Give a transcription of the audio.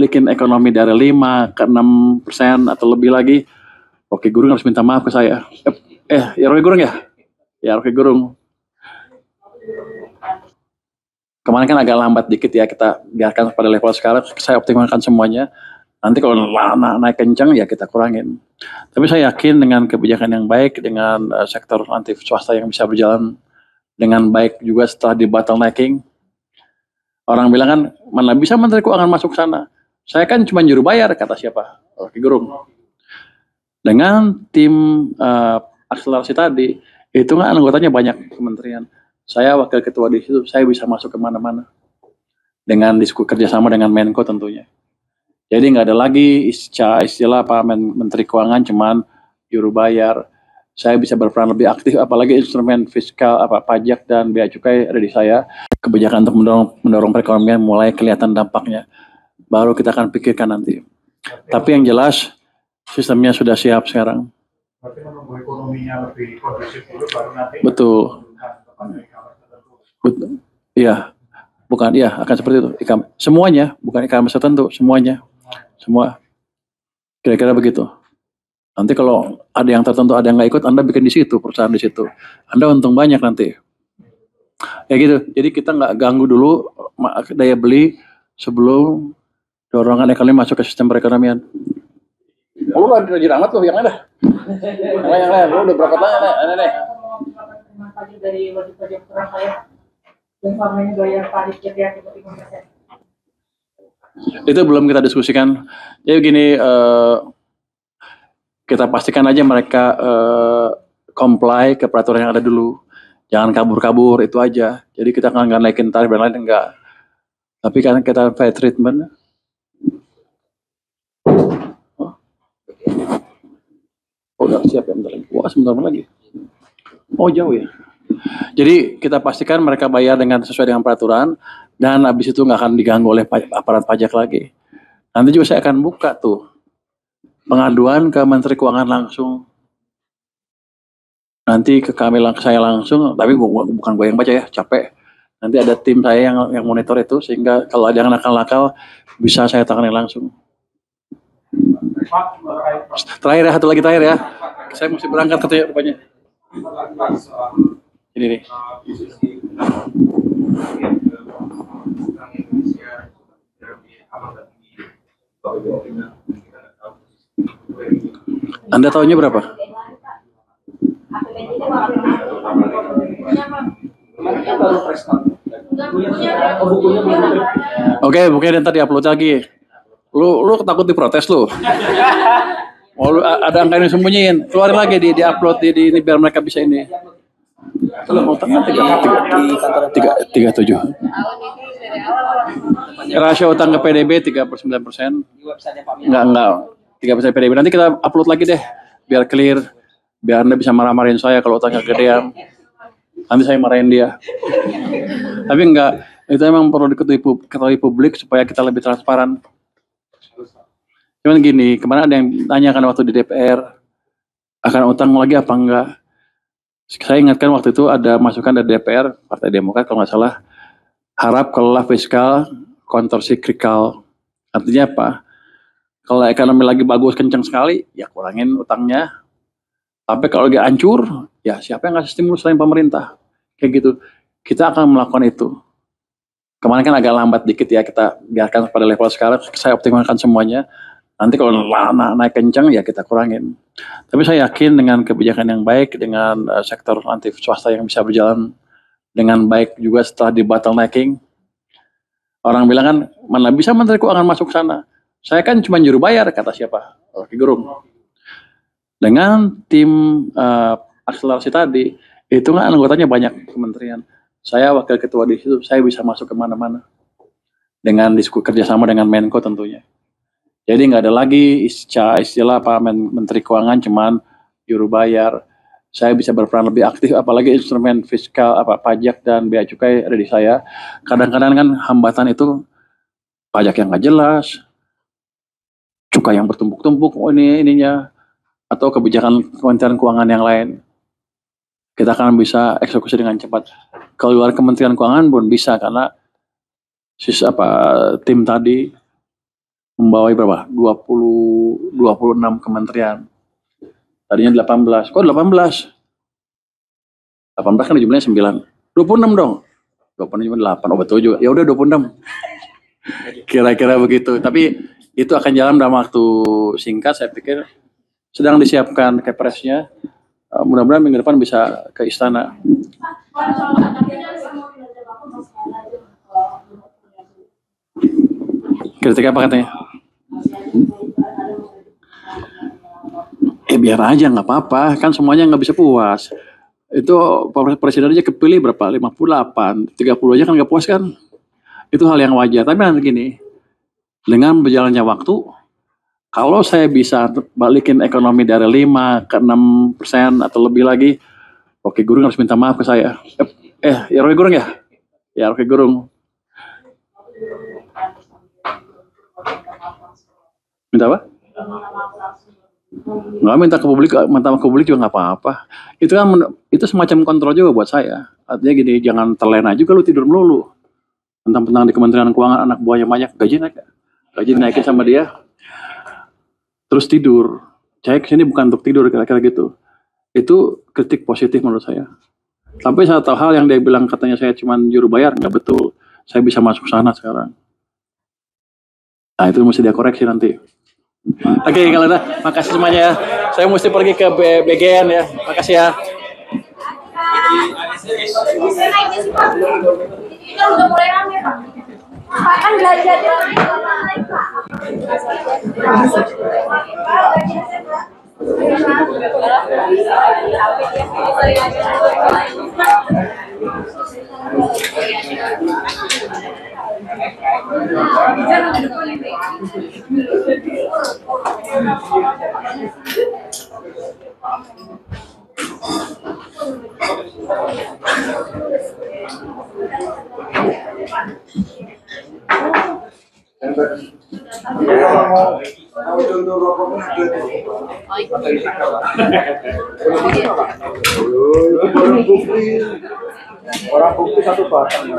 bikin ekonomi dari 5 ke 6% atau lebih lagi, Rocky Gerung harus minta maaf ke saya. Ya Rocky Gerung ya? Ya Rocky Gerung. Kemarin kan agak lambat dikit ya, kita biarkan pada level sekarang, saya optimalkan semuanya. Nanti kalau naik kencang ya kita kurangin. Tapi saya yakin dengan kebijakan yang baik, dengan sektor nanti swasta yang bisa berjalan dengan baik juga setelah di bottlenecking. Orang bilang kan, mana bisa Menteri Keuangan masuk sana? Saya kan cuma juru bayar, kata siapa? Rocky Gerung. Dengan tim akselerasi tadi, itu kan anggotanya banyak kementerian. Saya wakil ketua di situ, saya bisa masuk kemana-mana. Dengan kerjasama dengan Menko tentunya. Jadi nggak ada lagi istilah Pak Menteri Keuangan cuman juru bayar. Saya bisa berperan lebih aktif, apalagi instrumen fiskal, pajak dan bea cukai ada di saya. Kebijakan untuk mendorong perekonomian mulai kelihatan dampaknya. Baru kita akan pikirkan nanti. Tapi yang jelas sistemnya sudah siap sekarang. Berarti menunggu ekonominya lebih kondusif dulu baru nanti. Betul. Betul. Iya. Bukan, iya akan seperti itu. Semuanya, bukan e-commerce tertentu, semuanya. Semua. Kira-kira begitu. Nanti kalau ada yang tertentu, ada yang nggak ikut, Anda bikin di situ, perusahaan di situ. Anda untung banyak nanti. Ya gitu. Jadi kita nggak ganggu dulu daya beli sebelum dorongan ekonomi masuk ke sistem perekonomian. Lu rajin amat tuh, yang mana? Yang lain, lu udah berapa tanya nih? Pagi dari wajib pajak terang saya. Dan selama ini bayar pajak ya 35%. Itu belum kita diskusikan. Jadi begini, kita pastikan aja mereka comply ke peraturan yang ada dulu. Jangan kabur-kabur, itu aja. Jadi kita nggak naikin tarif dan lain enggak. Tapi karena kita fair treatment. Oh, udah siap ya, bentar lagi. Wah, sebentar lagi. Oh, jauh ya. Jadi kita pastikan mereka bayar sesuai dengan peraturan dan habis itu nggak akan diganggu oleh aparat pajak lagi. Nanti juga saya akan buka tuh pengaduan ke Menteri Keuangan langsung. Nanti ke kami saya langsung, tapi bukan gue yang baca ya, capek. Nanti ada tim saya yang monitor itu sehingga kalau ada yang nakal-nakal bisa saya tangani langsung. Terakhir ya, satu lagi terakhir ya. Saya mesti berangkat katanya rupanya. Ini nih. Anda tahunya berapa? Oke, bukannya tadi upload lagi. Lu takut diprotes lu? Oh, lu ada angka yang sembunyiin, keluarin lagi di upload di ini biar mereka bisa ini. Kalau utangnya 37. Rasio utang ke PDB 39%. Enggak. 3% PDB. Nanti kita upload lagi deh, biar clear. Biar Anda bisa marah-marahin saya kalau utangnya gedean. Nanti saya marahin dia. Tapi enggak, itu emang perlu diketahui publik supaya kita lebih transparan. Cuman gini, kemarin ada yang tanyakan waktu di DPR, akan utang lagi apa enggak? Saya ingatkan waktu itu ada masukan dari DPR, Partai Demokrat kalau nggak salah, harap kelola fiskal countercyclical. Artinya apa? Kalau ekonomi lagi bagus kencang sekali, ya kurangin utangnya. Tapi kalau lagi hancur, ya siapa yang ngasih stimulus selain pemerintah? Kayak gitu. Kita akan melakukan itu. Kemarin kan agak lambat dikit ya, kita biarkan pada level sekarang, saya optimalkan semuanya. Nanti kalau naik kencang ya kita kurangin. Tapi saya yakin dengan kebijakan yang baik, dengan sektor nanti swasta yang bisa berjalan dengan baik juga setelah di bottlenecking. Orang bilang kan, mana bisa Menteri Keuangan masuk sana? Saya kan cuma juru bayar, kata siapa? Rocky Gerung. Dengan tim akselerasi tadi, itu kan anggotanya banyak kementerian. Saya wakil ketua di situ, saya bisa masuk kemana-mana. Dengan kerjasama dengan Menko tentunya. Jadi nggak ada lagi istilah Pak Menteri Keuangan cuman juru bayar. Saya bisa berperan lebih aktif, apalagi instrumen fiskal, pajak dan bea cukai ada di saya. Kadang-kadang kan hambatan itu pajak yang nggak jelas, cukai yang bertumpuk-tumpuk, ininya, atau kebijakan Kementerian Keuangan yang lain. Kita akan bisa eksekusi dengan cepat. Kalau luar Kementerian Keuangan pun bisa karena tim tadi membawai berapa? 26 kementerian. Tadinya 18. Kok 18? 18 kan jumlahnya 9. 26 dong. 26 cuma 8. Oh betul juga. Ya udah 26. Kira-kira begitu. Tapi itu akan jalan dalam waktu singkat. Saya pikir sedang disiapkan kepresnya. Mudah-mudahan minggu depan bisa ke istana. Kritik apa katanya? Biar aja nggak apa-apa. Kan semuanya nggak bisa puas. Itu presiden aja kepilih berapa? 58. 30 aja kan nggak puas kan? Itu hal yang wajar. Tapi nanti gini, dengan berjalannya waktu, kalau saya bisa balikin ekonomi dari 5 ke 6% atau lebih lagi, Rocky Gerung harus minta maaf ke saya. Ya Rocky Gerung ya? Ya Rocky Gerung. Minta apa? Nggak minta ke publik juga nggak apa-apa. Itu kan itu semacam kontrol juga buat saya. Artinya gini, jangan terlena juga lu tidur melulu. Tentang di Kementerian Keuangan anak buahnya banyak, gaji naikin sama dia, terus tidur. Saya kesini bukan untuk tidur, kira-kira gitu. Itu kritik positif menurut saya. Sampai satu hal yang dia bilang katanya saya cuma juru bayar, nggak betul. Saya bisa masuk sana sekarang. Nah itu mesti dia koreksi nanti. Oke, kalau udah, makasih semuanya ya. Saya mesti pergi ke BGN ya. Makasih ya. Kita udah mulai rame, Pak. Pak kan belajar dari online, Pak. Orang bukti satu batang.